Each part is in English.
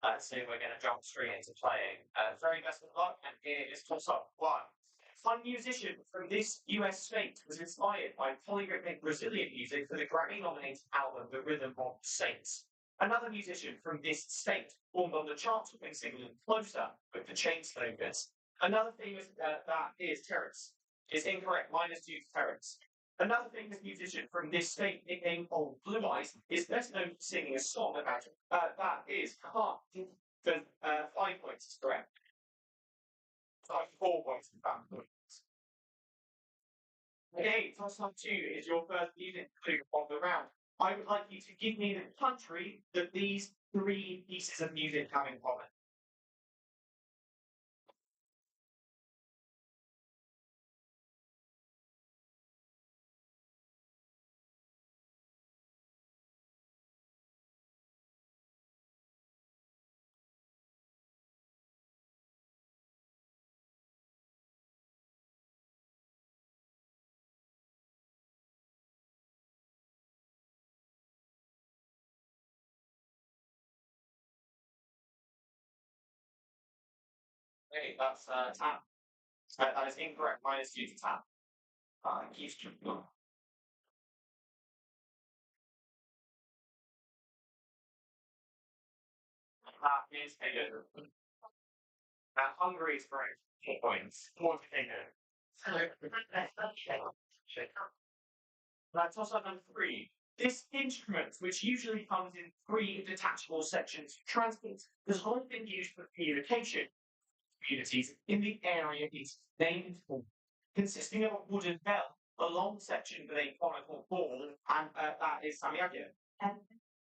So we're going to jump straight into playing. Very best of luck, and here is toss up one. One musician from this US state was inspired by polyrhythmic Brazilian music for the Grammy-nominated album The Rhythm of the Saints. Another musician from this state formed on the chart-topping single Closer with the Chainsmokers. Another famous that is Terrence is incorrect, -2 to Terrence. Another famous musician from this state, nicknamed Old Blue Eyes, is best known for singing a song about that is Heart. So 5 points is correct. 4 points in fact. Okay, toss up two is your first music clue of the round. I would like you to give me the country that these three pieces of music have in common. Okay, that's tap. That is incorrect. -2 to tap. Keith That is a good. Hungary is correct. 4 points. 4 to toss up number three. This instrument, which usually comes in three detachable sections for transport, has long been used for communication. Communities in the area it's named for, consisting of a wooden bell, a long section with a conical ball, and that is Samyagin. And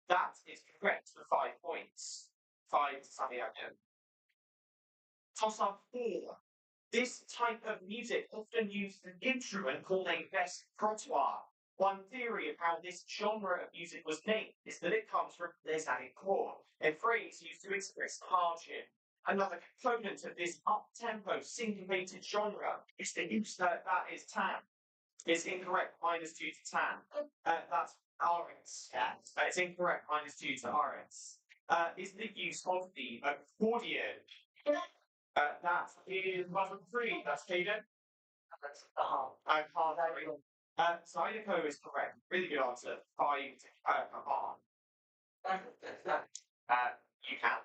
that is correct for 5 points. 5 to Samyagin. Toss up four. This type of music often uses an instrument called a bass trottoir. One theory of how this genre of music was named is that it comes from les années chord, a phrase used to express hardship. Another component of this up-tempo syncopated genre is the use that is tam. Is incorrect, -2 to tam. That's RX. It's incorrect, -2 to RX. Is the use of the accordion. That is bottom three. That's Caden. I can't read. Zydeco is correct. Really good answer. 5 to you can.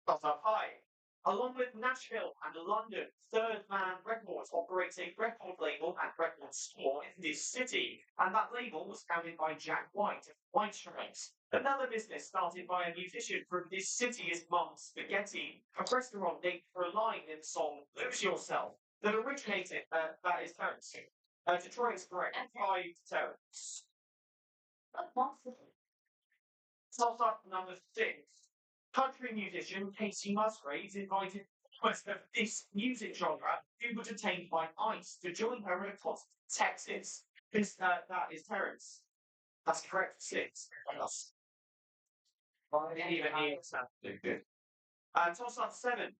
That's up high. Along with Nashville and London, Third Man Records operates a record label and record store in this city, and that label was founded by Jack White of White Stripes. Another business started by a musician from this city is Mom Spaghetti, a restaurant named for a line in the song Lose Yourself that originated, that is Terrence. Detroit is correct. 5 to Terrence. Top up number six. Country musician Casey Musgraves invited request of this music genre who were detained by ICE to join her in a concert in Texas. That is Terrence. That's correct. 6. Yes. I didn't even hear that. Good. Toss up 7.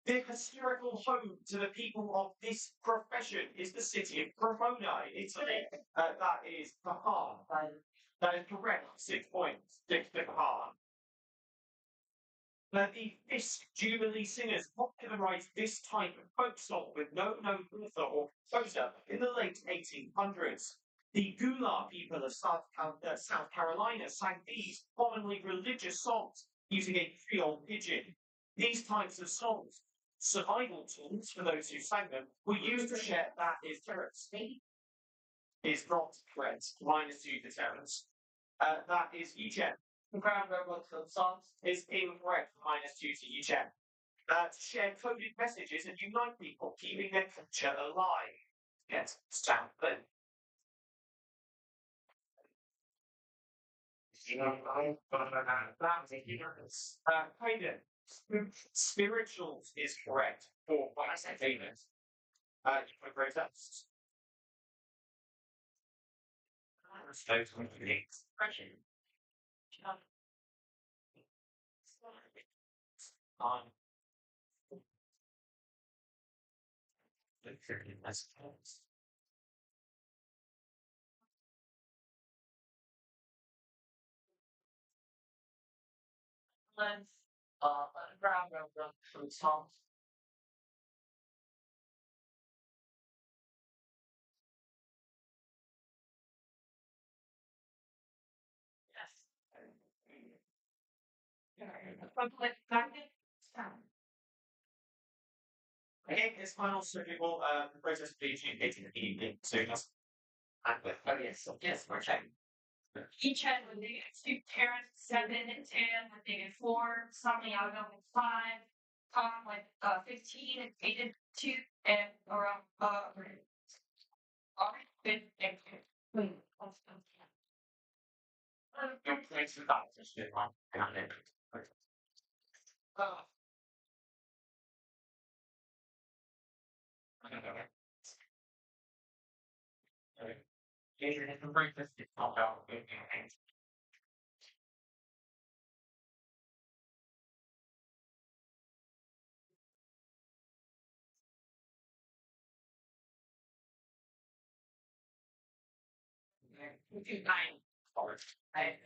The historical home to the people of this profession is the city of Cremona, Italy. That is Cahan. That is correct. 6 points. 6 to Cahan. The Fisk Jubilee Singers popularized this type of folk song with no known author or composer in the late 1800s. The Gula people of South Carolina sang these commonly religious songs using a Creole pidgin. These types of songs, survival tools for those who sang them, were used to share that is Terrence. Is not correct. -2 to Terrence. That is Eugene. Ground robots and songs is incorrect, -2 to Eugene. To share coded messages and unite people, keeping their culture alive. Yes, Stanford. Hayden. Spirituals is correct. 4 points. Famous. You put great tests. Expression. On Again, this final cyclical process of aging is in the evening, so just act with. Oh yes, yes, we're checking. Each head with two parents, 7 and 10, I think and 4, something I don't know, 5, Tom with 15, and 8 and 2, and around all right, good, thank you. Your place is not just in one, and I'm in. Breakfast is not about nine. I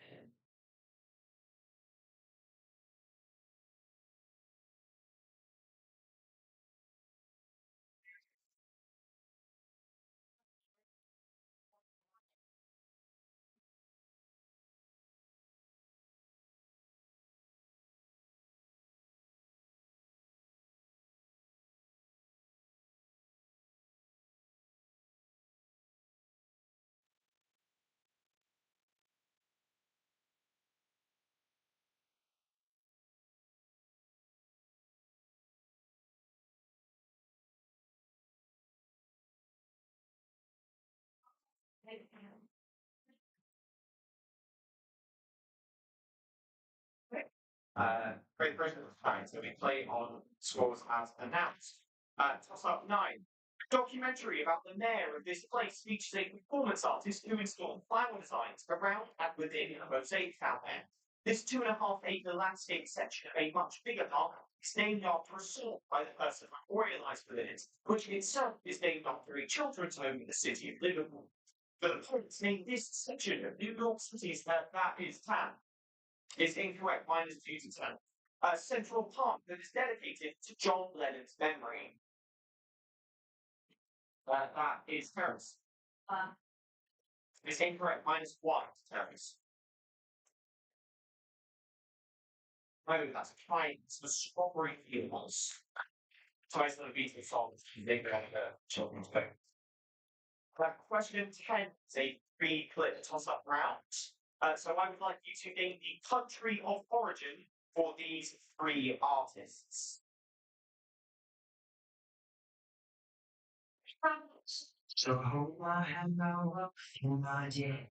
great version of time, so we play on scores as announced. Toss up 9. Documentary about the mayor of this place features a performance artist who installed flower designs around and within a mosaic fountain. This 2.5 acre landscape section of a much bigger park is named after a song by the person who memorialised within it, which in itself is named after a children's home in the city of Liverpool. For the points, name this section of New York City's that is town is incorrect, -2 to 10. Central Park that is dedicated to John Lennon's memory. That is Terrace. It's incorrect, -1 to Terrace. No, that's a fine. It's the Strawberry Fields. Twice the Beatles songs. They go the children's book. Question 10 is a three-clip toss-up round. So I would like you to name the country of origin for these three artists. So I have no idea.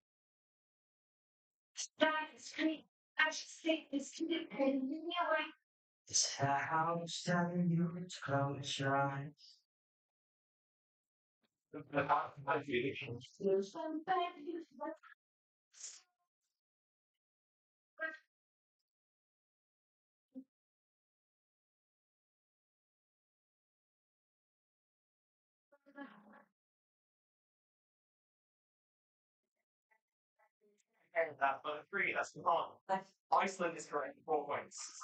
That is great. I should say this to the anyway. It's how I'm telling you to close your eyes. Feel somebody. And that's for the three, that's the one. Iceland is correct, 4 points.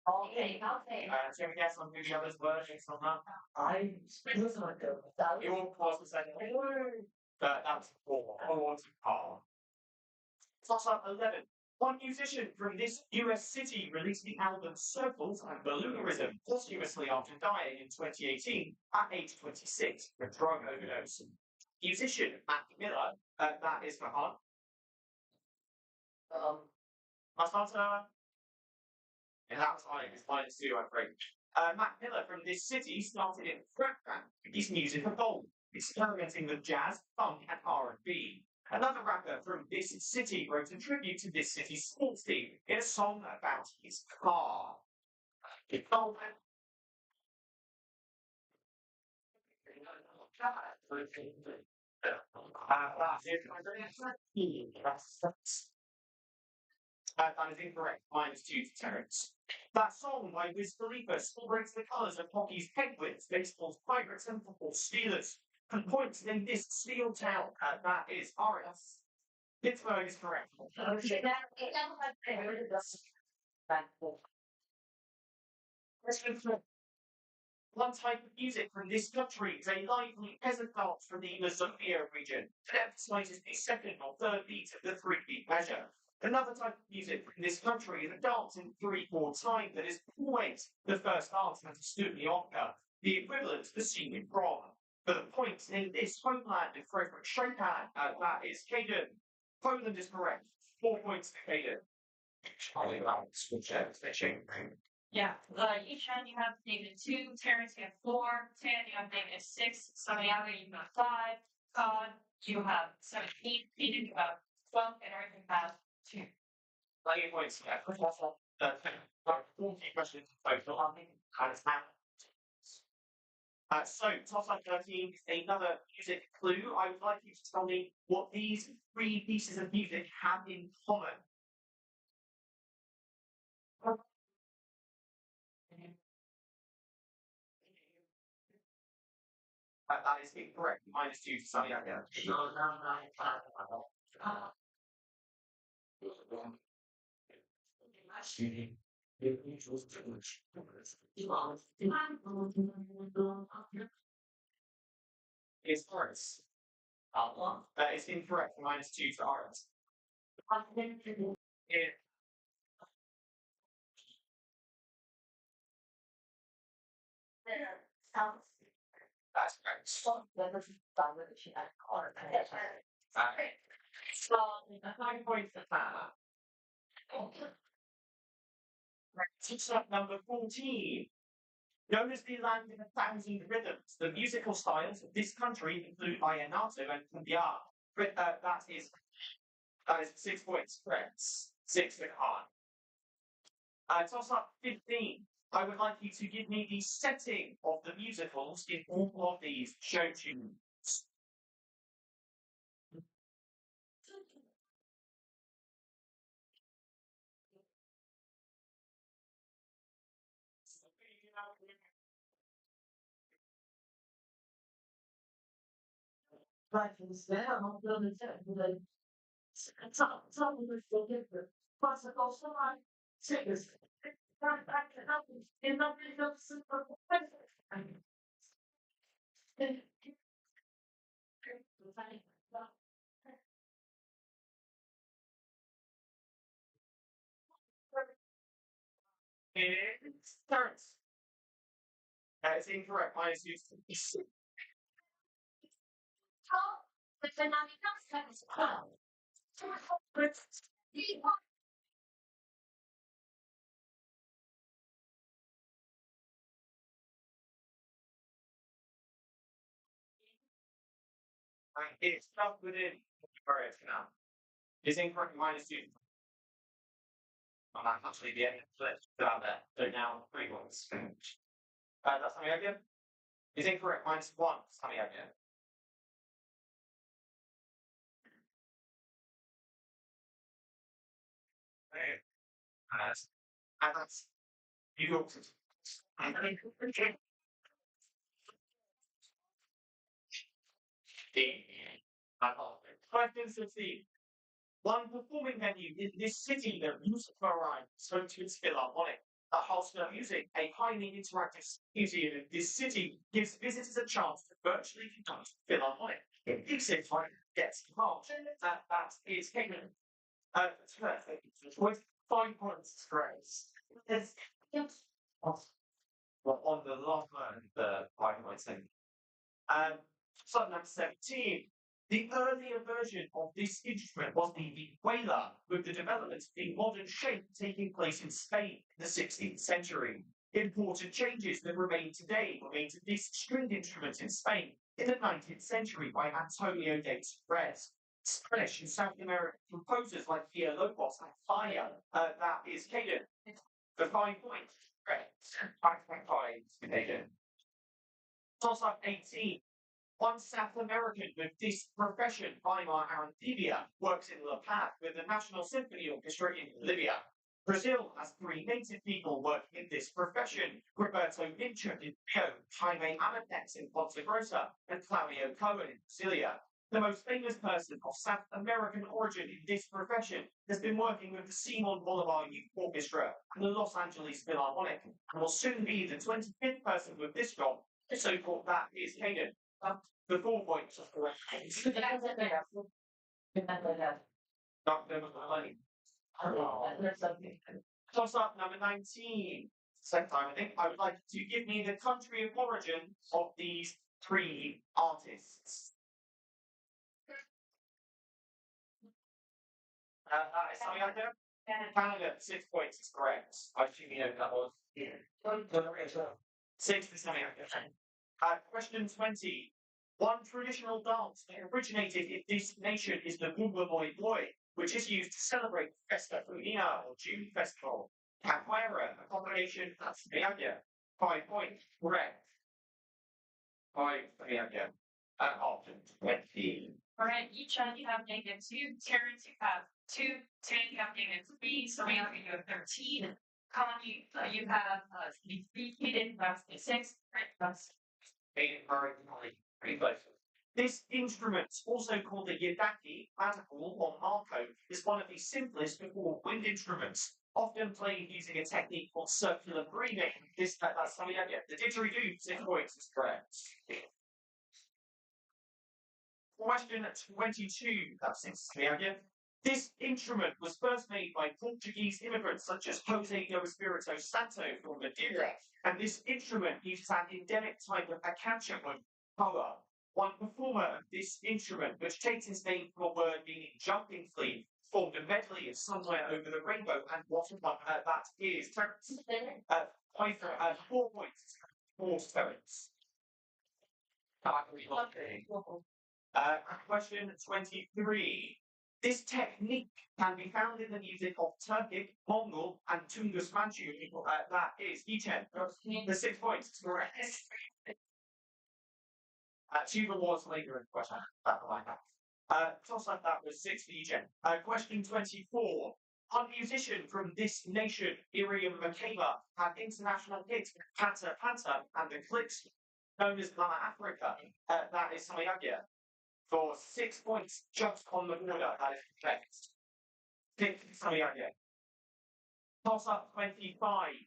Okay, okay. Do you have a guess on who the others were based on that? I was not good. Your was the second one. That's 4 to par. Toss up 11. One musician from this US city released the album Circles and Balloonerism posthumously after dying in 2018 at age 26 from drug overdose. Musician Mac Miller, that is for Han. Last answer. And that was it's -2, I'm afraid. Mac Miller from this city started in rap band. His music evolved, experimenting with jazz, funk, and R&B. Another rapper from this city wrote a tribute to this city's sports team in a song about his car. Oh, that is incorrect. -2 to Terence. That song by Wiz Khalifa celebrates the colours of hockey's Penguins, baseball's Pirates, and football's Steelers. And points in this steel town, that is RS. Pittsburgh is correct. One type of music from this country is a lively peasant dance from the Mazonia region that emphasizes the second or third beat of the three-beat measure. Another type of music from this country is a dance in 3/4 time that is always the first dance at a studioka, the equivalent to the senior prom. For the points in this homeland of Frederick Chopin, that is Caden. Poland is correct. 4 points to Caden. Yeah. Yishan, you have -2. Terrence, you have 4. Tan, you have -6. Santiago, you have 5. Todd, you have 17. Peter, you have 12. And Eric, you have 2. 9 points. Yeah. 40 questions in total. So, toss up 13 is another music clue. I would like you to tell me what these three pieces of music have in common. That is incorrect. -2 to Santiago. It's Horace. That is incorrect. -2 to Horace. It, that's correct. 9 points for that. Teach up number 14. Known as the land of 1,000 rhythms, the musical styles of this country include vallenato and cumbia. That is 6 points. Correct. 6.5. Toss up 15. I would like you to give me the setting of the musicals in all of these show tunes. Right from the start, I'm going to tell you that some of the different classical song singers. In the middle of super. It starts. That is incorrect. -2. It's stuck within Alright, now. It's incorrect. -2. I'm not actually the end. Let's put out there. So now 3 points. That's something again. It's incorrect. -1. Something again. And that's you got Question 16. One performing venue in this city that music varieties home to its philharmonic. At Holster Music, a highly interactive museum in this city, gives visitors a chance to virtually conduct philharmonic. It gives it time gets involved. That is ignorant. It's perfect. With 5 points, Grace. Yes. Well, on the last one, the 5 points thing. Song number 17. The earlier version of this instrument was the vihuela, with the development in modern shape taking place in Spain in the 16th century. Important changes that remain today were made to this stringed instrument in Spain in the 19th century by Antonio de Torres. Spanish and South American composers like Pia Lobos and Fire. That is Caden. For 5 points. Great. 5.5 Caden. Toss up 18. One South American with this profession, Weimar Aranthibia, works in La Paz with the National Symphony Orchestra in Bolivia. Brazil has 3 native people working in this profession: Roberto Mincha in Rio, Jaime Amadex in Ponta Grossa, and Claudio Cohen in Brasilia. The most famous person of South American origin in this profession has been working with the Simon Bolivar Youth Orchestra and the Los Angeles Philharmonic, and will soon be the 25th person with this job. So called that is Hayden. The 4 points are correct. Not them with the money. Toss up number 19. Second time, I think. I would like to give me the country of origin of these 3 artists. That is something I know. Canada, 6 points is correct. I assume you know that was. 6 is something I know. Question 20. One traditional dance that originated in this nation is the Bumba Boy Boy, which is used to celebrate Festa Junina or June Festival. Capoeira, a combination of Miaga. 5 points, correct. 5 Miaga. Option 20. Alright, each one you have -2. Terrence, you have 2. Tan, you have -3. Samantha, you have 13. Colin, you have 3. Kaden, that's 6. Right, that's Pretty close. This instrument, also called the yadaki, matacle, or marco, is one of the simplest of all wind instruments, often played using a technique called circular breathing. That's something I get. The didgeridoo, 6 points is correct. Question 22, that's something I get. This instrument was first made by Portuguese immigrants such as Jose do Espirito Santo from Madeira, and this instrument uses an endemic type of acacia wood color. One performer of this instrument, which takes its name from a word meaning jumping flea, formed a medley of Somewhere Over the Rainbow, and what that is. 4 points. 4 stones. Question 23. This technique can be found in the music of Turkic, Mongol, and Tungus Manchu. That is Echen. The 6 points is correct. Tuba was later in the question. Toss like that was 6 for Echen. Question 24. A musician from this nation, Iriam Makeba, had international hits Panta Panta and the Clicks, known as Mama Africa. That is Samayagia. For 6 points, just on the border, that is correct. 6 Samayagia. Toss up 25.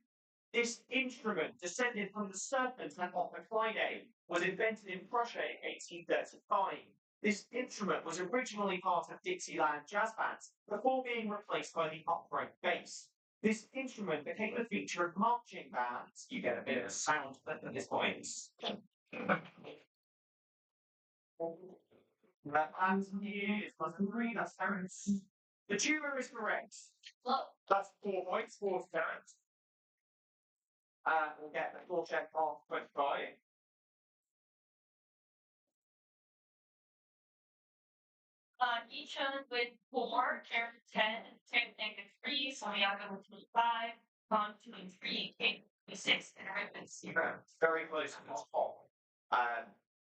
This instrument, descended from the serpent and Ophiclidae, was invented in Prussia in 1835. This instrument was originally part of Dixieland jazz bands before being replaced by the upright bass. This instrument became a feature of marching bands. You get a bit of a sound at this point. And here is plus 3, that's Terence. The tuba is correct. That's 4 points for Terence. We'll get the full check off 25. Each one with 4, Karen 10, Tim -3, Samantha with 25, Tom 2 and 3, Kate with 6, and I with 0. Very close to this top.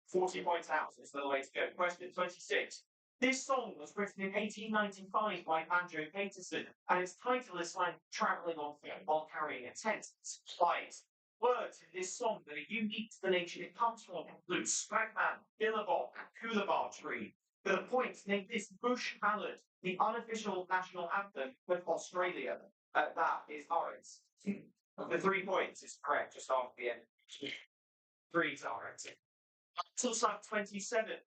40 points out, so it's the way to go. Question 26. This song was written in 1895 by Banjo Paterson, and its title is like travelling on foot while carrying a tent. Supplies. Words in this song that are unique to the nation it comes from include Spragman, Billabong, and Coolabah Tree. For the points, name this bush ballad, the unofficial national anthem of Australia. That is ours. The 3 points is correct, just after the end. 3 is ours. Toss up 27.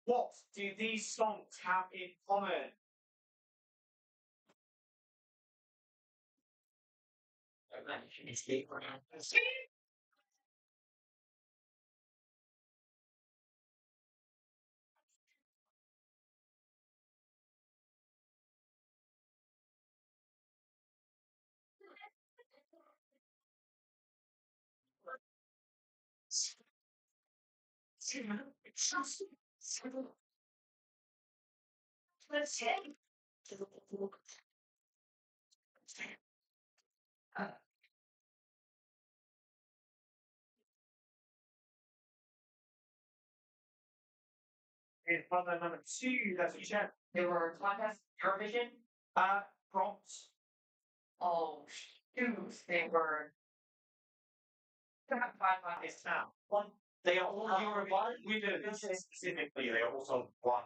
What do these songs have in common? In puzzle number 2, that's you check. There were contest, Eurovision, prompts. Oh, shoot, they were. It's now 1 They are all Eurovision winners specifically. They are also won.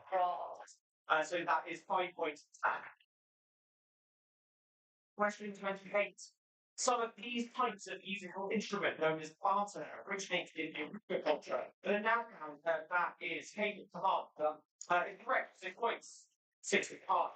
So that is 5 points. Question 28. Some of these types of musical instrument known as barter originated in agriculture, but are now found that is hated to heart. Incorrect. 6 points. 65.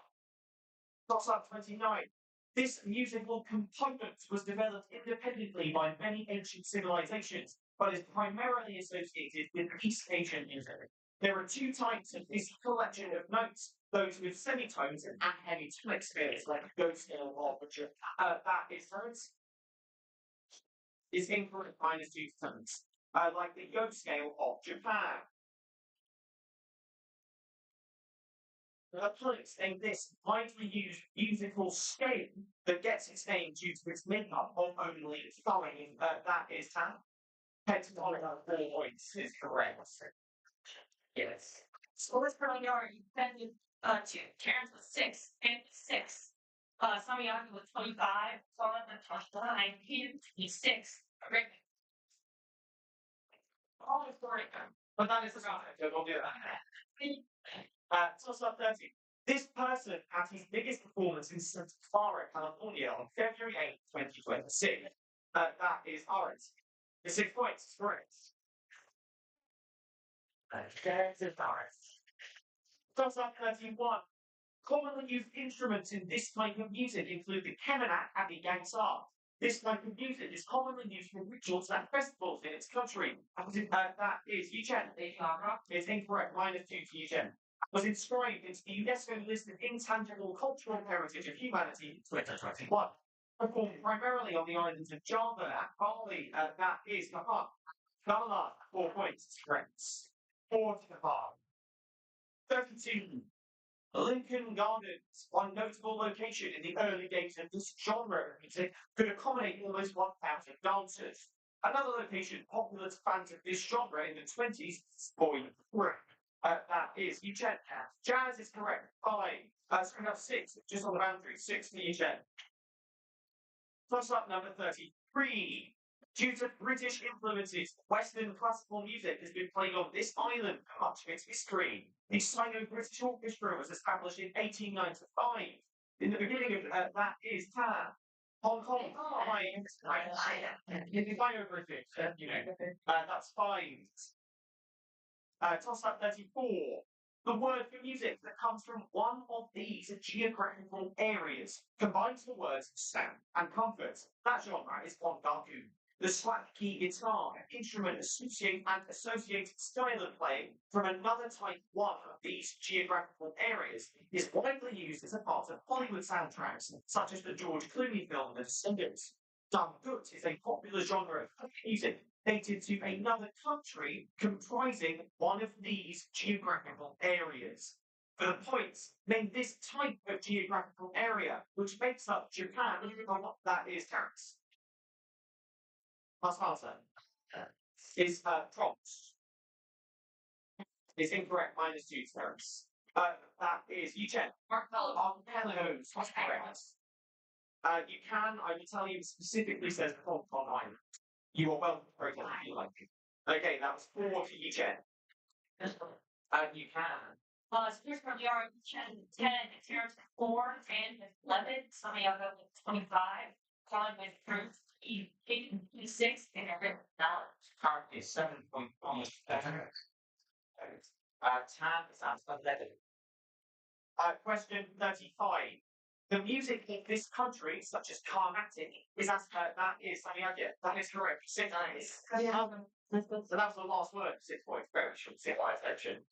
Toss up 29. This musical component was developed independently by many ancient civilizations, but is primarily associated with East Asian music. There are two types of this collection of notes, those with semitones and hemitonic scales, like the Go scale or which that is incorrect minus 2 tones, like the Yo scale of Japan. Critics think this widely used musical scale that gets its name due to its makeup of only following that is tab. Pentatonic 4 points is correct. Yes. So let's put on your defended two. Terrence with 6, and 6. Samiyaki with 25, Solid with 29, Peter with 26. Rick. All is correct. But that is the subject, so don't do that. Toss up 30. This person had his biggest performance in Santa Clara, California on February 8th, 2026. That is ours. The 6 points is correct. There's ours. Toss up 31. Commonly used instruments in this type of music include the kemenak and the gangsar. This type of music is commonly used for rituals and festivals in its country. That is Yuchen. It's incorrect. Minus 2 to Yuchen. Was inscribed into the UNESCO list of intangible cultural heritage of humanity in 2021. Performed primarily on the islands of Java and Bali. That is Nepal. Gamelan, 4 points. Correct. 4 to Nepal. 32. Lincoln Gardens, one notable location in the early days of this genre of music, could accommodate almost 1,000 dancers. Another location popular to fans of this genre in the 20s is Boyd Brook. That is Eugene. Jazz is correct. 5. So we have 6, just on the boundary. 6 for Eugene. Toss up number 33. Due to British influences, Western classical music has been played on this island for much of its history. The Sino-British Orchestra was established in 1895. In the beginning of that is Tan. Hong Kong, Sino-British, that's 5. Toss up 34. The word for music that comes from one of these geographical areas combines the words sound and comfort. That genre is bongaku. The slap key guitar, an instrument associated style of playing from another type one of these geographical areas, is widely used as a part of Hollywood soundtracks, such as the George Clooney film The Descendants. Dangdut is a popular genre of folk music dated to another country comprising one of these geographical areas. For the points, name this type of geographical area which makes up Japan. That is Terrace. Last answer is prompts. Is incorrect. Minus 2 Terrace. That is Yuchen. Archipelagos. That's correct. You can, I will tell you, it specifically says prompt online. You are welcome to break it if you like. Okay, that was 4 to Yuchen. You can. Spears from the Yuchen 10, Terrence with 4, and with 11, Samiyaka with 25, Colin with 6, and Rick with 9. Currently 7.5. Tan is at 11. Question 35. The music in this country, such as Carnatic, is as that is Samiyaka. That is correct. 6 points. So that was the last word. 6 points. Very short civilization.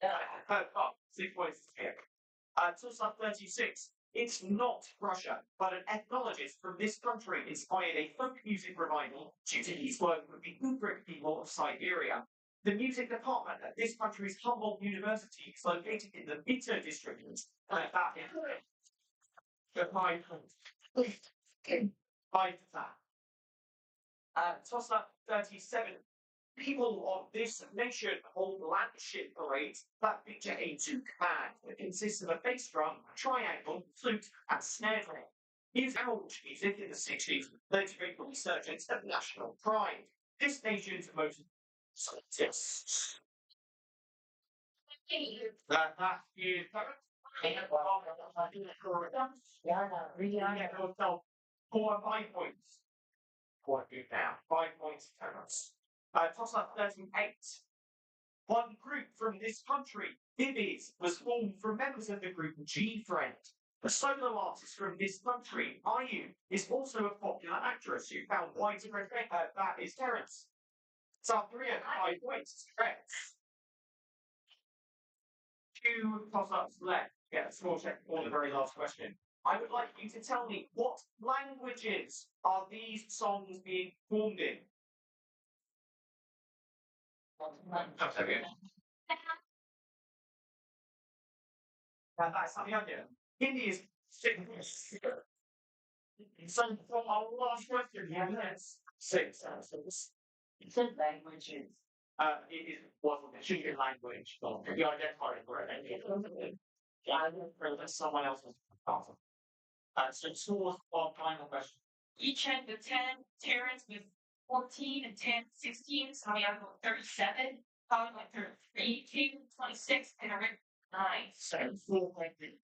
6 points. Toss up 36. It's not Russia, but an ethnologist from this country inspired a folk music revival due to his work with the Ugric people of Siberia. The music department at this country's Humboldt University is located in the Vito district. That is 5 points. 5 to that. Toss up 37. People of this nation hold landship parades that feature a toque band that consists of a bass drum, triangle, flute, and snare drum. Music in the 60s led to a resurgence of national pride. This nation's most Yes. That is correct. Yeah, so 4 5 points. Quite good now. 5 points, Terence. Toss up 38. One group from this country, Vivies, was formed from members of the group G Friend. The solo artist from this country, IU, is also a popular actress who found widespread fame. That is Terence. So 3 and 5 points, correct. Two toss-ups left. Get a score check for the very last question. I would like you to tell me what languages are these songs being formed in? Okay. That's something I do. Hindi is six. So for our last question, yeah, that's 6 answers. It said languages. It wasn't a chicken language. You identified it correctly. Yeah, that's someone else's answer. So scores on final question. Each end with 10, Terrence with 14 and 10, 16, Santiago with 37, Colin with 33, King with 26, and Rick 9. So 4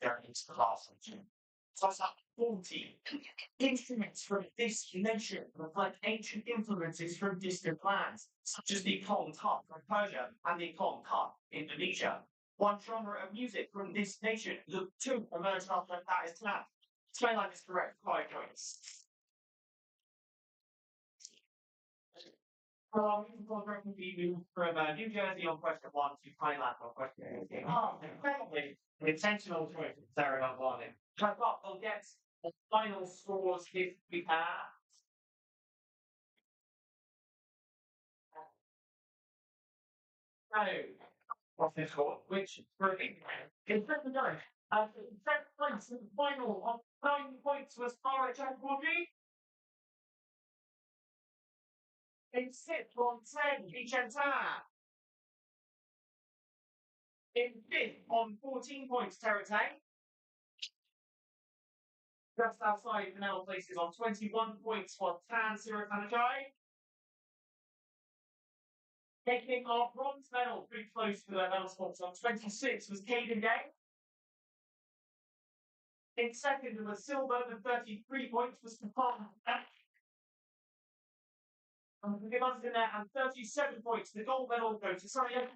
there into the last one. So it's up 40. Instruments from this nation reflect ancient influences from distant lands, such as the Kong Tat from Persia and the Kong Tat, Indonesia. One genre of music from this nation, look two emerged after that is tapped. Twilight is correct, 5 points. We moved from New Jersey on question 1 to Thailand on question 18. Oh, incredibly intentional choice, Sarah Valvani. But we'll get the final scores if we have. So, what's this score? Which grouping? In second place, second place in the final of 9 points was RH and 40. In sixth on 10, Vicenza. In fifth on 14 points, Terate. Just outside Vanilla places on 21 points for Tan Siratanajai. Taking our bronze medal pretty close to their medal spots on 26 was Caden Day. In second, with silver with 33 points was Stefan. And give us in there and 37 points. The gold medal goes to Santiago.